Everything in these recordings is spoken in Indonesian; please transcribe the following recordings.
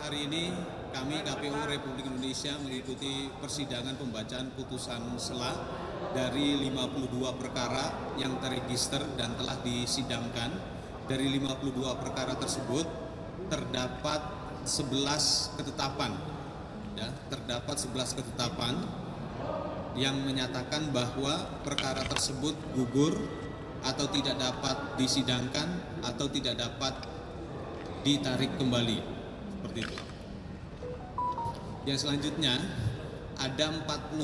Hari ini kami KPU Republik Indonesia mengikuti persidangan pembacaan putusan sela dari 52 perkara yang terregister dan telah disidangkan. Dari 52 perkara tersebut terdapat 11 ketetapan. Ya, terdapat 11 ketetapan yang menyatakan bahwa perkara tersebut gugur atau tidak dapat disidangkan atau tidak dapat ditarik kembali. Seperti itu. Yang selanjutnya ada 41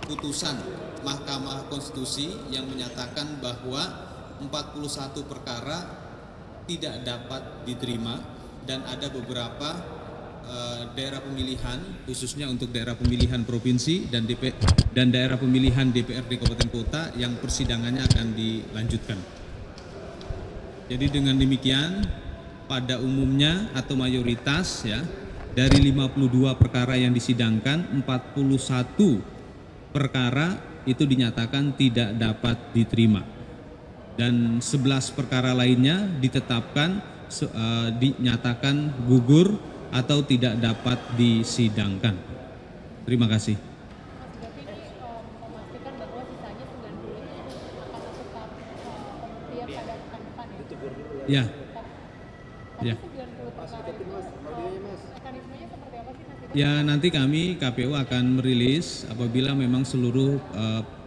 putusan Mahkamah Konstitusi yang menyatakan bahwa 41 perkara tidak dapat diterima dan ada beberapa daerah pemilihan khususnya untuk daerah pemilihan provinsi dan daerah pemilihan DPRD Kabupaten Kota yang persidangannya akan dilanjutkan. Jadi dengan demikian pada umumnya atau mayoritas ya dari 52 perkara yang disidangkan 41 perkara itu dinyatakan tidak dapat diterima dan 11 perkara lainnya ditetapkan dinyatakan gugur atau tidak dapat disidangkan. Terima kasih. Ya. Ya. Ya, nanti kami KPU akan merilis apabila memang seluruh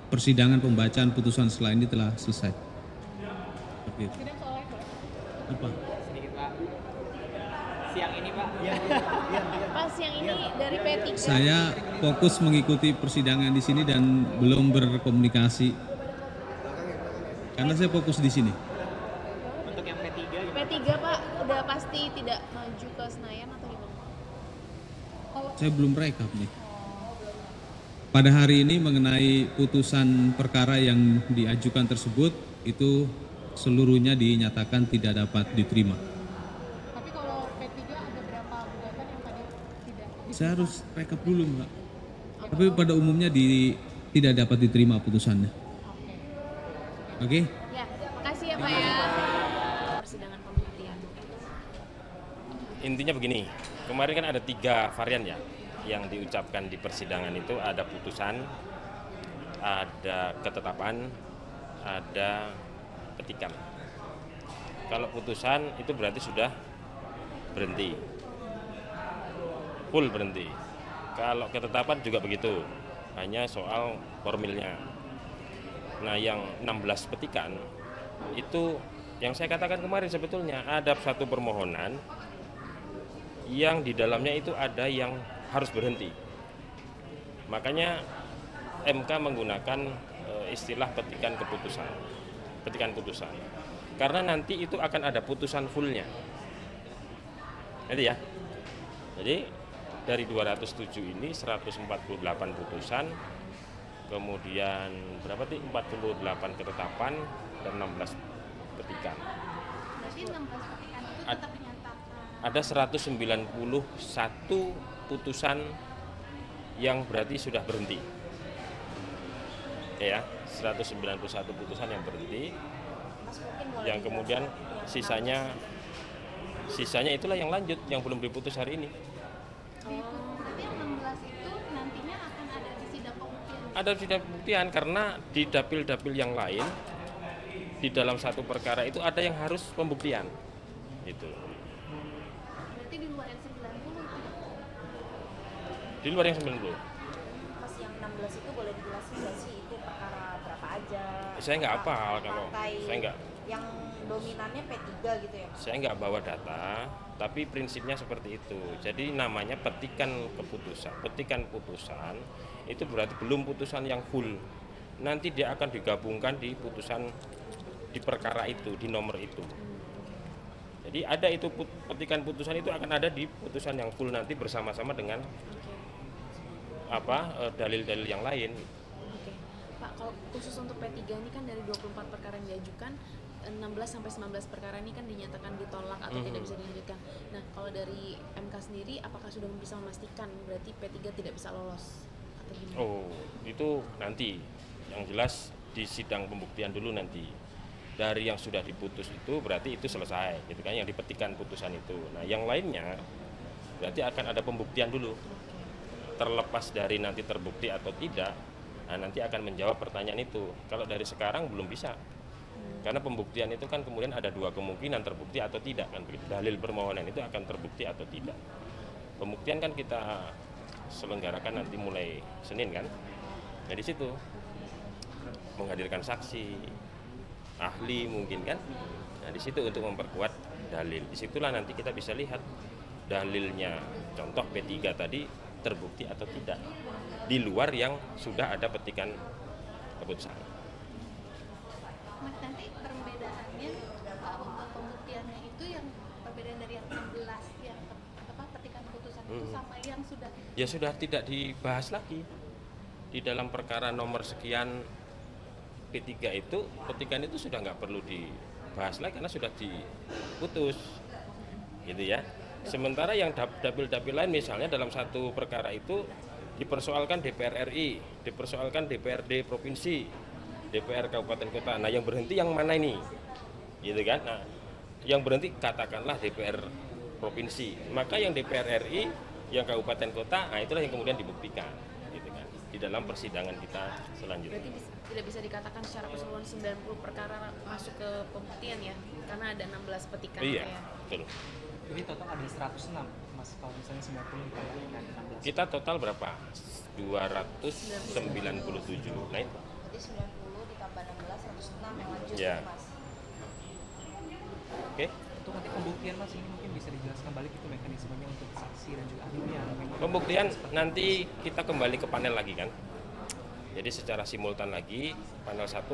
persidangan pembacaan putusan sela ini telah selesai. Seperti itu. Apa? Sedikit Pak. Siang ini Pak. Pak, siang ini dari P3. Saya fokus mengikuti persidangan di sini dan belum berkomunikasi. Karena saya fokus di sini. Untuk yang P3 gimana? P3 Pak, udah pasti tidak maju ke Senayan atau gimana? Saya belum rekap nih. Pada hari ini mengenai putusan perkara yang diajukan tersebut itu seluruhnya dinyatakan tidak dapat diterima. Tapi kalau P3 ada berapa gugatan yang tadi tidak? Saya harus rekap dulu, Mbak. Tapi pada umumnya tidak dapat diterima putusannya. Oke? Ya, makasih ya Pak ya. Persidangan pembuktian. Intinya begini, kemarin kan ada 3 varian ya yang diucapkan di persidangan itu, ada putusan, ada ketetapan, ada petikan. Kalau putusan itu berarti sudah berhenti, full berhenti. Kalau ketetapan juga begitu, hanya soal formilnya. Nah yang 16 petikan itu yang saya katakan kemarin sebetulnya ada satu permohonan yang di dalamnya itu ada yang harus berhenti. Makanya MK menggunakan istilah petikan keputusan, petikan putusan. Karena nanti itu akan ada putusan fullnya. Itu ya. Jadi dari 207 ini 148 putusan, kemudian berapa sih 48 ketetapan dan 16 petikan. Berarti 16 petikan itu tetap dinyatakan. Ada 191 putusan yang berarti sudah berhenti. Ya, 191 putusan yang berhenti. Yang kemudian sisanya itulah yang lanjut yang belum diputus hari ini. Berarti yang 16 itu nantinya akan ada di sidang pembuktian. Ada sidang pembuktian karena di dapil-dapil yang lain di dalam satu perkara itu ada yang harus pembuktian. Gitu. Berarti di luar yang 90 itu. Di luar yang 90. Pas yang 16 itu boleh dijelasin nggak sih itu perkara berapa aja? Saya nggak hafal kalau partai saya nggak. Yang dominannya P3 gitu ya? Saya nggak bawa data, tapi prinsipnya seperti itu. Jadi namanya petikan keputusan. Petikan putusan itu berarti belum putusan yang full. Nanti dia akan digabungkan di putusan di perkara itu, di nomor itu. Jadi ada itu petikan putusan itu akan ada di putusan yang full nanti bersama-sama dengan dalil-dalil yang lain. Oke. Pak, kalau khusus untuk P3 ini kan dari 24 perkara yang diajukan 16 sampai 19 perkara ini kan dinyatakan ditolak atau tidak bisa dilanjutkan. Nah, kalau dari MK sendiri apakah sudah bisa memastikan berarti P3 tidak bisa lolos atau gimana? Oh, itu nanti yang jelas di sidang pembuktian dulu nanti. Dari yang sudah diputus itu berarti itu selesai gitu kan, yang dipetikan putusan itu. Nah, yang lainnya Berarti akan ada pembuktian dulu. Terlepas dari nanti terbukti atau tidak, nah nanti akan menjawab pertanyaan itu. Kalau dari sekarang belum bisa. Karena pembuktian itu kan kemudian ada dua kemungkinan, terbukti atau tidak kan begitu. Dalil permohonan itu akan terbukti atau tidak. Pembuktian kan kita selenggarakan nanti mulai Senin kan. Nah di situ menghadirkan saksi, ahli mungkin kan. Nah di situ untuk memperkuat dalil. Disitulah nanti kita bisa lihat dalilnya. Contoh P3 tadi terbukti atau tidak di luar yang sudah ada petikan keputusan. Mas, nanti perbedaannya untuk pembuktiannya itu yang perbedaan dari yang 16 yang petikan keputusan itu sama yang sudah Ya sudah tidak dibahas lagi di dalam perkara nomor sekian P3 itu, petikan itu sudah nggak perlu dibahas lagi karena sudah diputus, gitu ya. Sementara yang dapil-dapil lain misalnya dalam satu perkara itu dipersoalkan DPR RI, dipersoalkan DPRD provinsi, DPR kabupaten kota. Nah yang berhenti yang mana ini, gitu kan? Nah yang berhenti katakanlah DPR provinsi, maka yang DPR RI, yang kabupaten kota, nah itulah yang kemudian dibuktikan, gitu kan? Di dalam persidangan kita selanjutnya. Berarti tidak bisa dikatakan secara keseluruhan 90 perkara masuk ke pembuktian ya, karena ada 16 petikan. Iya, ya. betul. Jadi total ada 106, Mas, kalau misalnya 90 dikalikan 16. Kita total berapa? 297. Nah itu. Jadi 90 ditambah 16, 106 yang lanjut Ya. Mas. Oke. Untuk nanti pembuktian, Mas, ini mungkin bisa dijelaskan balik itu mekanismenya untuk saksi dan juga ahlinya. Pembuktian nanti kita kembali ke panel lagi kan. Jadi secara simultan lagi, panel 1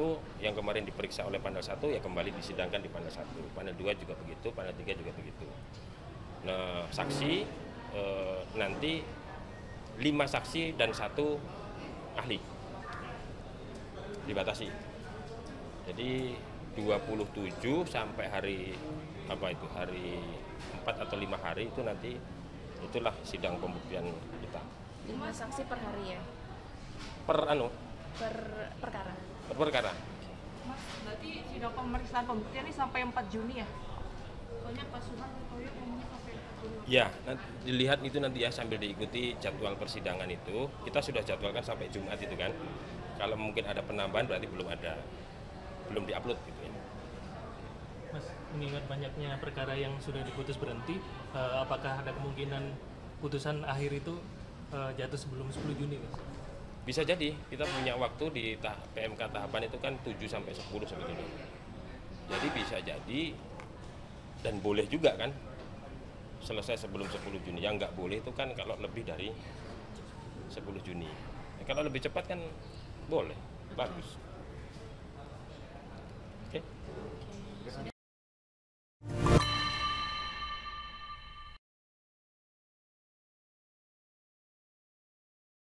yang kemarin diperiksa oleh panel 1 ya kembali disidangkan di panel 1. Panel 2 juga begitu, panel 3 juga begitu. Nah, saksi nanti 5 saksi dan 1 ahli. Dibatasi. Jadi 27 sampai hari hari 4 atau 5 hari itu nanti itulah sidang pembuktian kita. 5 saksi per hari ya, Per perkara. per perkara. Mas, berarti sidang pemeriksaan pembuktian ini sampai 4 Juni ya? Soalnya Pak Suhartoyo ngomongnya sampai 4 Juni. Ya, dilihat itu nanti ya sambil diikuti jadwal persidangan itu. Kita sudah jadwalkan sampai Jumat itu kan. Kalau mungkin ada penambahan berarti belum diupload gitu ya. Mas, mengingat banyaknya perkara yang sudah diputus berhenti, apakah ada kemungkinan putusan akhir itu jatuh sebelum 10 Juni, Mas? Bisa jadi, kita punya waktu di PMK tahapan itu kan 7 sampai 10 sebetulnya. Jadi bisa jadi dan boleh juga kan selesai sebelum 10 Juni. Yang nggak boleh itu kan kalau lebih dari 10 Juni. Kalau lebih cepat kan boleh, bagus.